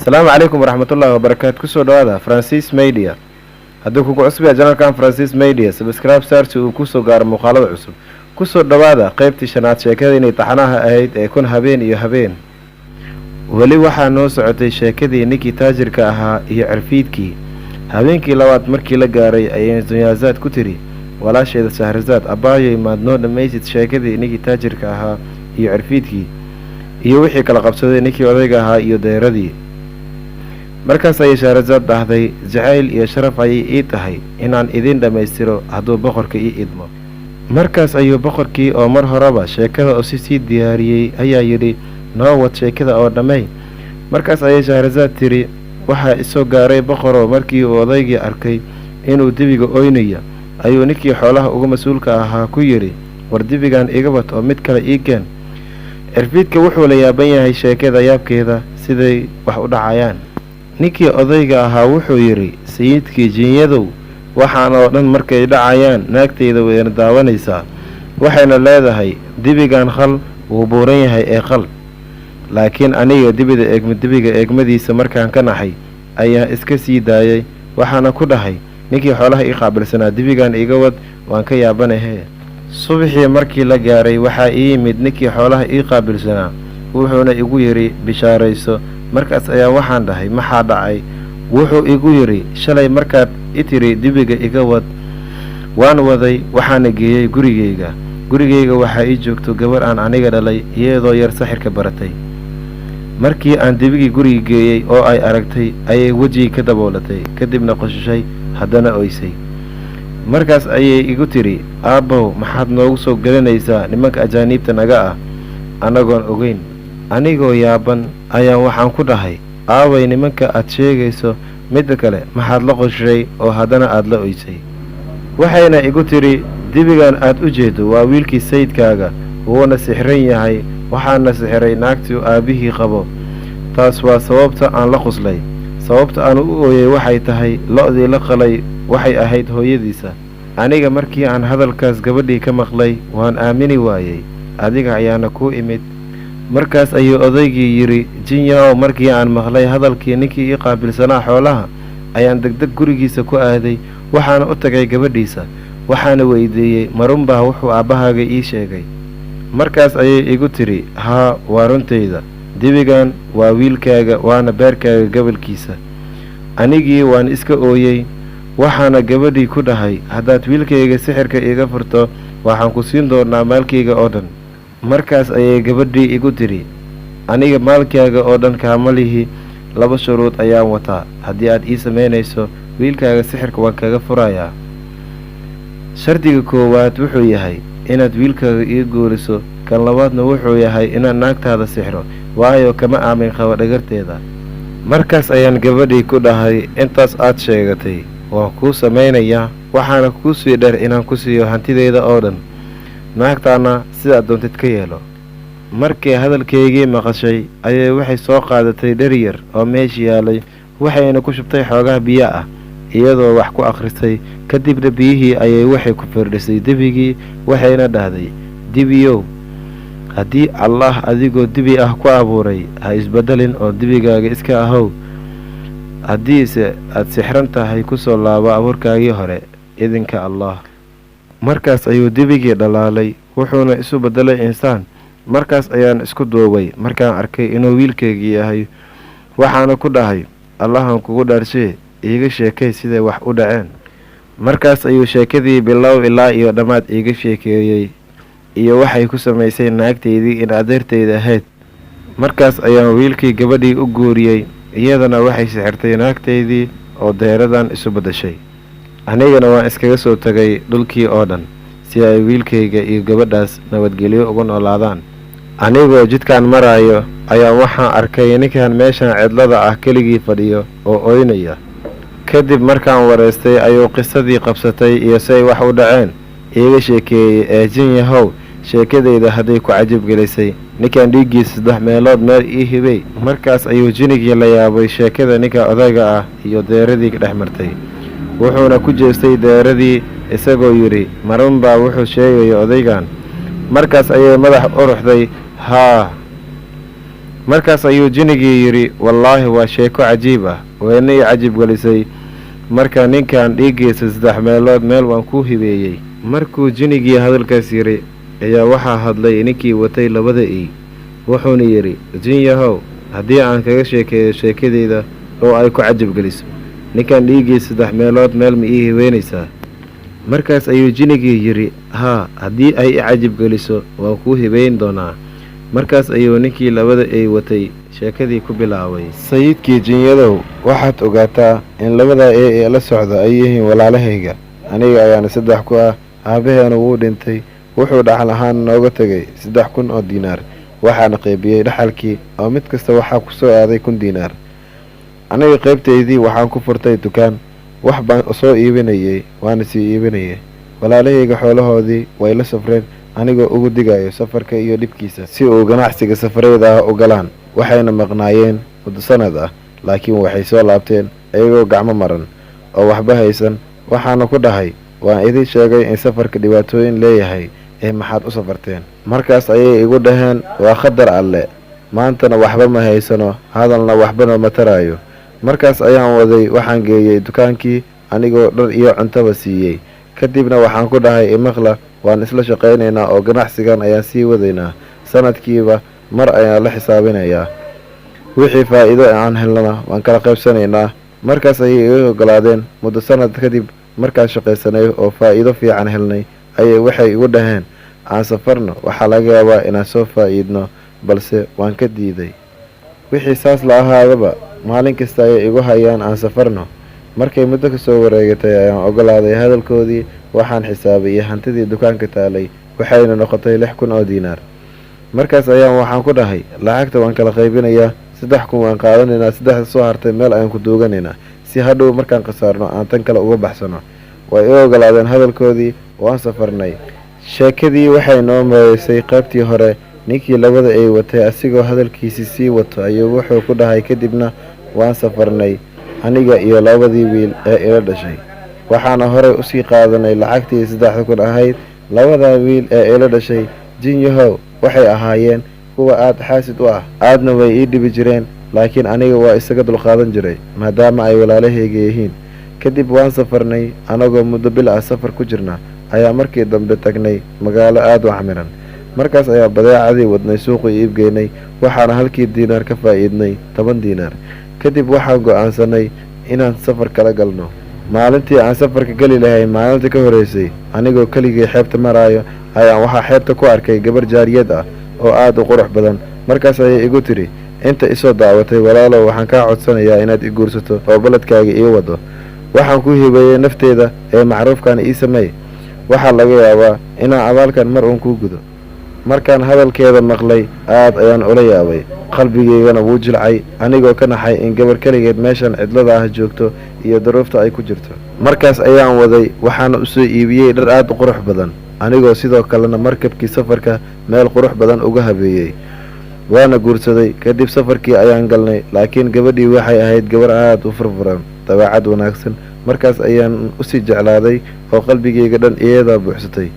السلام عليكم ورحمة الله وبركاته. كسو دوادا فرانسيس ميديا هدو كوكو عصبي جانال كان فرانسيس ميديا سبسكرايب سارتي وكسو قار مقالة عصب كسو دوادا قيبتي شنات شاكادي اني طحناها اهيد ايكون هبين iyo habeen wali waxaa noo socotay sheekadii ninkii taajirka ahaa iyo cirfiidkii habeenkii labaad markii la gaaray ayay Dunyazaad ku tiri walaasheeda Shahrazaad abaayo maad noo dhamaysid sheekadii ninkii taajirka ahaa iyo cirfiidkii iyo wixii kala qabsaday ninkii odayga ahaa iyo deeradii markaas ay Shahrazaad dhahday jacayl iyo sharaf ay ii tahay inaan idin dhamaystiro hadduu boqorka ii idmo markaas ayuu boqorkii oo mar horeba sheekada oo si diyaariyay ayaa yiri noo wad sheekada oo dhamay markaas ay Shahrazaad tiri waxa isoo gaaray boqoro markii uu odaygii arkay inuu dibiga ooynaya ayuu ninkii xoolaha uga mas'uulka ahaa ku yiri war dibigan iga wad oo mid kale ii keen cirfiidka wuxuu la yaaban yahay sheekada yaabkeeda siday wax u dhacayaan ninkii odayga ahaa wuxuu yiri sayidkii jinyadow waxaan oo dhan markay dhacayaan naagteyda way daawanaysaa waxayna leedahay dibigan khal wuu buuran yahay ee qal laakiin aniga dibiga eegmadiisa markaan ka naxay ayaa iska sii daayay waxaana ku dhahay ninkii xoolaha ii qaabilsanaa dibigan iga wad waan ka yaabanahay subaxii markii la gaaray waxaa ii yimid ninkii xoolaha ii qaabilsanaa wuxuuna igu yiri bishaarayso markaas ayaa waxaan dhahay maxaa dhacay wuxuu igu yiri shalay markaad i tiri dibiga iga wad waan waday waxaana geeyay gurigeyga waxaa ii joogto gabar aan aniga dhalay iyadoo yar saxirka baratay markii aan dibigii guriga geeyay oo ay aragtay ayay wajigii ka daboolatay kadibna qoshishay haddana oysay markaas ayay igu tiri aabbow maxaad noogu soo gelinaysaa nimanka ajaaniibta naga ah anagoon ogeyn anigoo yaaban ayaa waxaan ku dhahay aaway nimanka aad sheegayso midda kale maxaad la qoshishay oo haddana aad la oysay waxayna igu tiri dibigan aad u jeedo waa wiilkii sayidkaaga wuuna sixran yahay waxaana sixiray naagtii aabihii qabo taas waa sababta aan la qoslay sababta aan u ooyay waxay tahay lo'dii la qalay waxay ahayd hooyadiisa aniga markii aan hadalkaas gabadhii ka maqlay waan aamini waayay adiga ayaana kuu imid markaas ayuu odaygii yiri jinyaow markii aan maqlay hadalkii ninkii ii qaabilsanaa xoolaha ayaan degdeg gurigiisa ku aaday waxaana u tagay gabadhiisa waxaana weydiiyey marunbaa wuxuu aabbahaaga ii sheegay markaas ayay igu tiri haa waa runtayda dibigan waa wiilkaaga waana beerkaaga gabalkiisa anigii waan iska ooyey waxaana gabadhii ku dhahay haddaad wiilkayga sixirka iga furto waxaan ku siin doonaa maalkayga oo dhan markaas ayay gabadhii igu tiri aniga maalkaaga oo dhan kaama lihi laba shuruud ayaan wataa haddii aad ii samaynayso wiilkaaga sixirka waan kaga furayaa shardiga koowaad wuxuu yahay inaad wiilkaaga ii guuriso kan labaadna wuxuu yahay inaan naagtaada sixro waayo kama aamin qabo dhagarteeda markaas ayaan gabadhii ku dhahay intaas aad sheegatay waan kuu samaynayaa waxaana kuu sii dheer inaan ku siiyo hantideyda oo dhan naagtaana sidaad doontid ka yeelo markii hadalkaygii maqashay ayay waxay soo qaadatay dhar yar oo meesha yaalay waxayna ku shubtay xoogaha biyo ah iyadoo wax ku akhrisay kadibna biyihii ayay waxay ku firdhisay dibigii waxayna dhahday dibiyow haddii allah adigoo dibi ah ku abuuray ha isbedelin oo dibigaaga iska ahow haddiise aad sixran tahay ku soo laabo abuurkaagii hore idinka allah markaas ayuu dibigii dhalaalay wuxuuna isu bedelay insaan markaas ayaan isku duubay markaan arkay inuu wiilkaygii yahay waxaana ku dhahay allahan kugu dhaarshee iiga sheekay siday wax u dhaceen markaas ayuu sheekadii bilow ilaa iyo dhammaad iiga sheekeeyey iyo waxay ku samaysay naagteydii in adeerteyda ahayd markaas ayaan wiilkii gabadhii u guuriyey iyadana waxay sixirtay naagteydii oo deeradan isu beddeshay anigana waan iskaga soo tagay dhulkii oo dhan si ay wiilkayga iyo gabadhaas nabadgelyo ugu noolaadaan anigoo jidkaan maraayo ayaa waxaan arkay ninkan meeshan cidlada ah keligii fadhiyo oo ooynaya kadib markaan wareystay ayuu qisadii qabsatay iyo say wax u dhaceen iiga sheekeeyey ee jinyahow sheekadeyda hadday ku cajab gelisay ninkan dhiiggiisa 3 meelood meel ii hibay markaas ayuu jinigii la yaabay sheekada ninka odayga ah iyo deeradii dhex martay wuxuuna ku jeestay deeradii isagoo yiri marunbaa wuxuu sheegay odaygan markaas ayay madax u ruxday haa markaas ayuu jinnigii yidhi wallaahi waa sheeko cajiib ah wayna ii cajib gelisay. marka ninkan dhiiggiisa 3 meelood meel waan kuu hibeeyey. markuu jinnigii hadalkaas yidhi ayaa waxaa hadlay ninkii watay 2 ey, wuxuuna yidhi jin yahow, haddii aan kaga sheekeeyo sheekadeyda oo ay ku cajib geliso, ninkan dhiiggiisa 3 meelood meel ma ii hibeynaysaa? markaas ayuu jinnigii yidhi haa, haddii ay i cajib geliso waan kuu hibeyn doonaa. markaas ayuu ninkii 2 ey watay sheekadii ku bilaabay. sayidkii jinyadow, waxaad ogaataa in 2 ey ee la socda ay yihiin walaalahayga, aniga ayaana 3 ku ah. aabaheena wuu dhintay, wuxuu dhaxal ahaan nooga tegay 3,000 oo diinaar, waxaana qaybiyey dhaxalkii oo mid kasta waxaa ku soo aaday 1,000 diinaar. aniga qaybtaydii waxaan ku furtay dukaan, wax baan soo iibinayay waana sii iibinayay. walaalahayga xoolahoodii way la safreen anigoo ugu digayo safarka iyo dhibkiisa si uu ganacsiga safarayda ah u galaan. waxayna maqnaayeen muddo sanad ah, laakiin waxay soo laabteen iyagoo gacmo maran oo waxba haysan. waxaana ku dhahay waan idin sheegay in safarka dhibaatooyin leeyahay, maxaad u safarteen? markaas ayay igu dhaheen waa qadar alle, maantana waxba ma haysano, hadalna waxbana ma taraayo. markaas ayaan waday, waxaan geeyey dukaankii anigoo dhar iyo cuntaba siiyey. kadibna waxaan ku dhahay imaqla, waan isla shaqaynaynaa oo ganacsigan ayaan sii wadaynaa, sanadkiiba mar ayaan la xisaabinayaa, wixii faa'iido aan helnana waan kala qaybsanaynaa. markaas ayay iga ogolaadeen. muddo sanad kadib markaan shaqaysanay oo faa'iido fiican helnay ayay waxay igu dhaheen aan safarno, waxaa laga yaabaa inaan soo faa'iidno, balse waan ka diiday. wixii saas la ahaadaba maalin kasta ayay igu hayaan aan safarno. markay muddo ka soo wareegatay ayaan ogolaaday hadalkoodii. waxaan xisaabiyey hantidii dukaanka taalay, waxayna noqotay 6,000 oo diinaar. markaas ayaan waxaan ku dhahay lacagta waan kala qaybinayaa, 3,000 waan qaadanaynaa, 3 soo hartay meel ayaan ku duuganaynaa si hadhow markaan khasaarno aan tan kale uga baxsano. way i ogolaadeen hadalkoodii, waan safarnay. sheekadii waxay noo meereysay qaybtii hore. ninkii 2 ey watay asigoo hadalkiisii sii wato ayuu wuxuu ku dhahay kadibna waan safarnay aniga iyo 2dii wiil ee ila dhashay, waxaana horey usii qaadanay lacagtii 3,000 ahayd. 2daa wiil ee ila dhashay jin yahow waxay ahaayeen kuwa aad xaasid u ah, aadna way ii dhibi jireen, laakiin aniga waa isaga dulqaadan jiray maadaama ay walaalahayga yihiin. kadib waan safarnay, anagoo muddo bil ah safar ku jirna ayaa markii dambe tagnay magaalo aad u camiran. markaas ayaa badeecadii wadnay suuqii iibgeynay, waxaana halkii diinaar ka faa'iidnay 10 diinaar. kadib waxaan go'aansanay inaan safar kala galno. maalintii aan safarka geli lahay maalinta ka horeysay, anigoo keligii xeebta maraayo ayaan waxaa xeebta ku arkay gabar jaariyad ah oo aad u qurux badan. markaas ayay igu tiri inta isoo daawatay walaalow, waxaan kaa codsanayaa inaad i guursato oo baledkaaga ii wado. waxaan ku hibeeyey nafteeda ee macruufkan ii sameey, waxaa laga yaabaa inaan abaalkan mar uun kuu gudo. markaan hadalkeeda maqlay aad ayaan ula yaabay, qalbigeygana wuu jilcay anigoo ka naxay in gabar keligeed meeshan cidlada ah joogto iyo duruufta ay ku jirto. markaas ayaan waday, waxaana usoo iibiyey dhar aad u qurux badan, anigoo sidoo kalena markabkii safarka meel qurux badan uga habeeyey. waana guursaday. kadib safarkii ayaan galnay, laakiin gabadhii waxay ahayd gabar aad u furfuran, dabeecad wanaagsan. markaas ayaan usii jeclaaday oo qalbigeyga dhan iyadaa buuxsatay.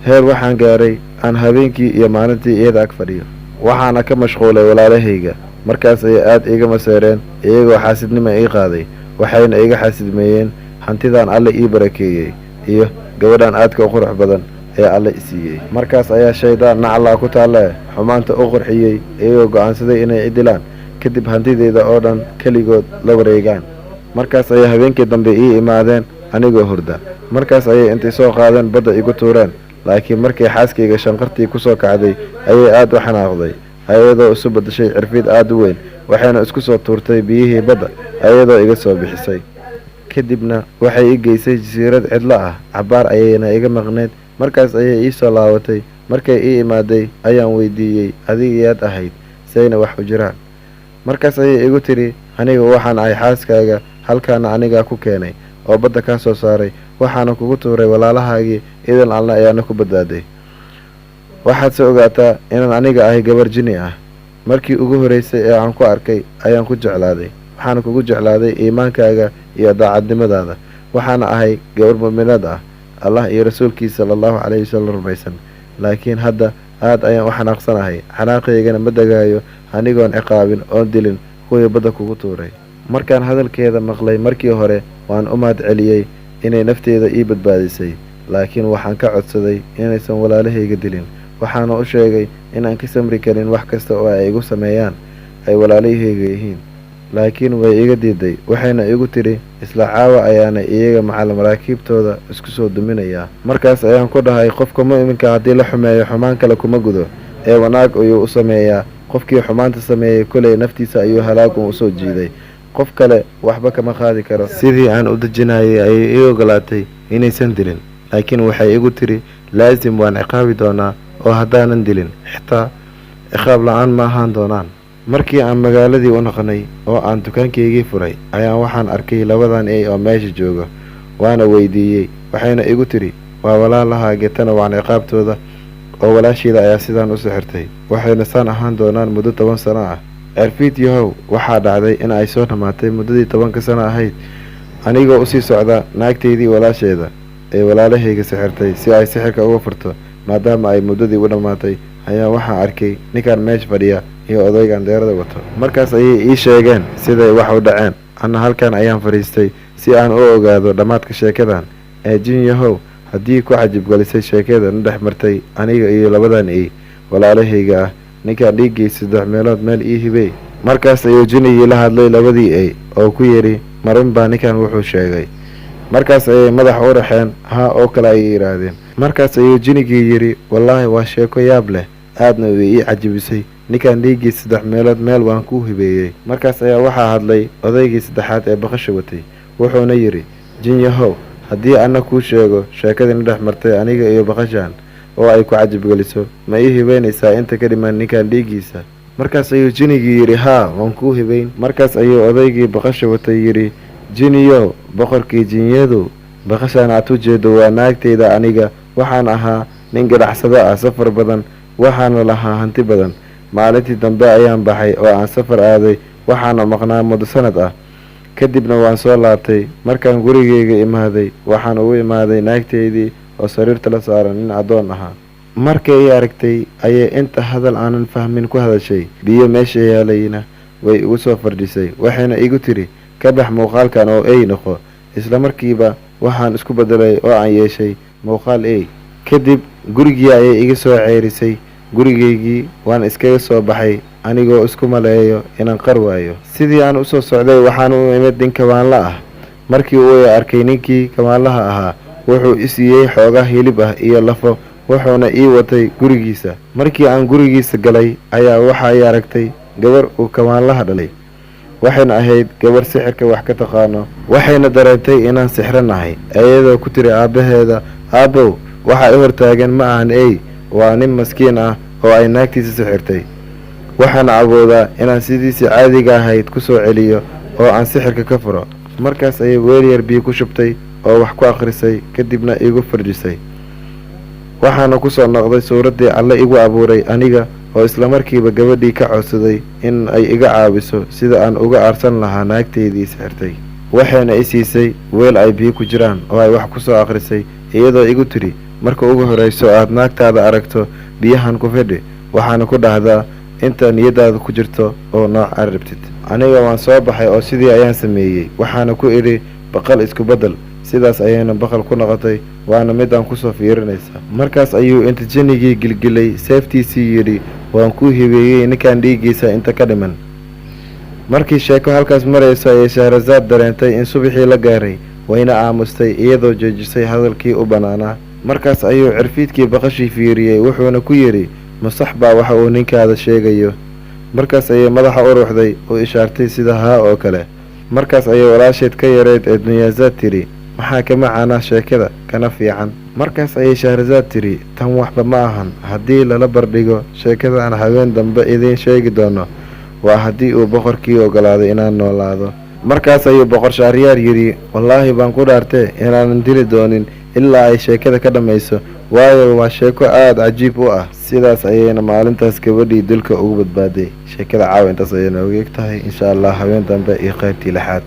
heer waxaan gaaray aan habeenkii iyo maalintii iyada ag fadhiyo, waxaana ka mashquulay walaalahayga. markaas ayay aad iiga maseereen, iyagoo xaasidnima ii qaaday, waxayna iga xaasidmeeyeen hantidaan alle ii barakeeyey iyo gabadhan aadka u qurux badan ee alle i siiyey. markaas ayaa shaydaan naclaa ku taalle xumaanta u qurxiyey, iyagoo go'aansaday inay cidilaan, kadib hantideyda oo dhan keligood la wareegaan. markaas ayay habeenkii dambe ii imaadeen anigoo hurda. markaas ayay intay soo qaadeen badda igu tuureen, laakiin markay xaaskayga shanqartii ku soo kacday ayay aad u xanaaqday, ayadoo isu badashay cirfiid aad u weyn, waxayna isku soo tuurtay biyihii badda ayadoo iga soo bixisay. kadibna waxay i geysay jasiirad cidlo ah, cabbaar ayayna iga maqneed. markaas ayay ii soo laabatay. markay ii imaaday ayaan weydiiyey adigayaad ahayd, sayna wax u jiraan. markaas ayay igu tiri aniga waxaan ahay xaaskaaga, halkaana anigaa ku keenay oo badda kaa soo saaray, waxaana kugu tuuray walaalahaagii, idan alna ayaana ku badbaaday. waxaad se ogaataa inaan aniga ahay gabar jini ah. markii ugu horeysay ee aan ku arkay ayaan ku jeclaaday, waxaana kugu jeclaaday iimaankaaga iyo daacadnimadaada. waxaana ahay gabar mu'minad ah, allah iyo rasuulkiisa sallallahu calayhi wasallam rumaysan. laakiin hadda aad ayaan u xanaaqsanahay, xanaaqaygana ma degaayo anigoon ciqaabin oon dilin kuwii badda kugu tuuray. Markaan hadalkeeda maqlay markii hore waan u mahad celiyey inay nafteeda ii badbaadisay, laakiin waxaan ka codsaday inaysan walaalahayga dilin. Waxaana u sheegay inaan ka samri karin wax kasta oo ay igu sameeyaan ay walaalahayga yihiin, laakiin way iga diiday. Waxayna igu tiri isla caawa ayaana iyaga macal maraakiibtooda isku soo duminayaa. Markaas ayaan ku dhahay, qofka mu'minka haddii la xumeeyo xumaan kale kuma gudo ee wanaag ayuu u sameeyaa. Qofkii xumaanta sameeyey koley naftiisa ayuu halaagu u soo jiiday, qof kale waxba kama qaadi karo. Sidii aan u dejinayay ayay ii ogolaatay inaysan dilin, laakiin waxay igu tiri laasim waan ciqaabi doonaa oo haddaanan dilin xitaa ciqaab la-aan ma ahaan doonaan. Markii aan magaaladii u noqonay oo aan dukaankaygii furay ayaan waxaan arkay labadan ey oo meesha jooga, waana weydiiyey. Waxayna igu tiri waa walaalahaage tana waan ciqaabtooda oo walaasheeda ayaa sidaan u sixirtay, waxayna saan ahaan doonaan muddo 10 sano ah. Cirfiid yahow, waxaa dhacday in ay soo dhamaatay muddadii 10 sano ahayd anigoo usii socda naagtaydii walaasheeda ee walaalahayga sixirtay si ay sixirka uga furto. Maadaama ay muddadii u dhammaatay ayaa waxaan arkay ninkan meesha fadhiya iyo odaygan deerada wato. Markaas ayay ii sheegeen siday wax u dhaceen. Anna halkan ayaan fadhiistay si aan u ogaado dhammaadka sheekadan. Jin yahow, haddii ku cajibgelisay sheekada na dhex martay aniga iyo labadan ey walaalahayga ah, ninkan dhiiggiisa 3 meelood meel ii hibey. Markaas ayuu jinigii la hadlay labadii ey oo ku yidhi marun baa ninkan wuxuu sheegay. Markaas ayay madax u raxeen haa oo kale ayay yidhaahdeen. Markaas ayuu jinigii yidhi wallaahi waa sheeko yaab leh, aadna way ii cajibisay. ninkan dhiiggiisa 3 meelood meel waan ku hibeeyey. Markaas ayaa waxaa hadlay odaygii saddexaad ee baqasha watay, wuxuuna yidhi jin yahow, haddii ana kuu sheego sheekadii dhex martay aniga iyo baqashan oo ay ku cajibgeliso, ma ii hibeynaysaa inta ka dhiman ninkan dhiiggiisa? Markaas ayuu jinigii yidhi haa, waan kuu hibeyn. Markaas ayuu odaygii baqasha watay yidhi jiniyow, boqorkii jinyadu, baqashan aad u jeedo waa naagtayda. Aniga waxaan ahaa nin ganacsado ah, safar badan, waxaana lahaa hanti badan. Maalintii dambe ayaan baxay oo aan safar aaday, waxaana maqnaa muddo sanad ah. Kadibna waan soo laabtay. Markaan gurigeyga imaaday, waxaan ugu imaaday naagtaydii oo sariirta la saaran nin addoon ahaa. Markay i aragtay ayay inta hadal aanan fahmin ku hadashay, biyo meesha yaalayna way igu soo fardhisay. Waxayna igu tiri ka bax muuqaalkan oo ey noqo. Isla markiiba waxaan isku bedelay oo aan yeeshay muuqaal ey. Kadib gurigii ayay iga soo ceerisay. Gurigeygii waan iskaga soo baxay anigoo isku maleeyo inaan qar waayo. Sidii aan u soo socday waxaan u imid nin kawaanla ah. Markii uu arkay ninkii kawaanlaha ahaa, wuxuu i siiyey xoogaa hilib ah iyo lafo, wuxuuna ii watay gurigiisa. Markii aan gurigiisa galay ayaa waxa i aragtay gabar uu kawaanlaha dhalay. Waxayna ahayd gabar sixirka wax ka taqaano. Waxayna dareentay inaan sixranahay, iyadoo ku tiri aabaheeda, aabow, waxa i hortaagan ma ahan ey, waa nin maskiin ah oo ay naagtiisa sixirtay. Waxaana awoodaa inaan sidiisii caadiga ahayd ku soo celiyo oo aan sixirka ka furo. Markaas ayay weel yar biyo ku shubtay oo wax ku akhrisay, kadibna igu fardhisay. waxaana ku soo noqday suuraddii alle igu abuuray aniga oo isla markiiba gabadhii ka codsaday in ay iga caawiso sida aan uga aarsan lahaa naagtaydii sixirtay. waxayna i siisay weel ay biyo ku jiraan oo ay wax ku soo akhrisay, iyadoo igu tidhi marka ugu horrayso aad naagtaada aragto biyahan ku fidhi, waxaana ku dhahdaa inta niyadaada ku jirto oo nooc aad rabtid. aniga waan soo baxay oo sidii ayaan sameeyey. waxaana ku idhi baqal isku beddel. sidaas ayayna baqal ku noqotay, waana mid aan kusoo fiirinaysa. markaas ayuu inta jinigii gilgilay seeftiisii yidhi waan kuu hibeeyey ninkan dhiiggiisa inta ka dhiman. markii sheeko halkaas marayso ayay Shahrazaad dareentay in subaxii la gaaray, wayna aamustay iyadoo joojisay hadalkii u bannaanaa. markaas ayuu cirfiidkii baqashii fiiriyey, wuxuuna ku yidhi ma sax baa waxa uu ninkaada sheegayo? markaas ayay madaxa u ruuxday oo ishaartay sida haa oo kale. markaas ayay walaasheed ka yareyd ee Dunyazaad tidhi maxaa ka macaanaa sheekada kana fiican? markaas ayay Shahrazaad tidhi tan waxba ma ahan, haddii lala bardhigo sheekada aan habeen dambe idiin sheegi doono, waa haddii uu boqorkii ogolaaday inaan noolaado. markaas ayuu boqor Shahriyaar yidhi wallaahi baan ku dhaartee inaanan dili doonin ilaa ay sheekada ka dhammayso, waayo waa sheeko aada cajiib u ah. sidaas ayayna maalintaas gabadhii dilka ugu badbaaday. sheekada caawa intaas ayay nooga eg tahay. insha allah habeen dambe iyo qaybtii 6.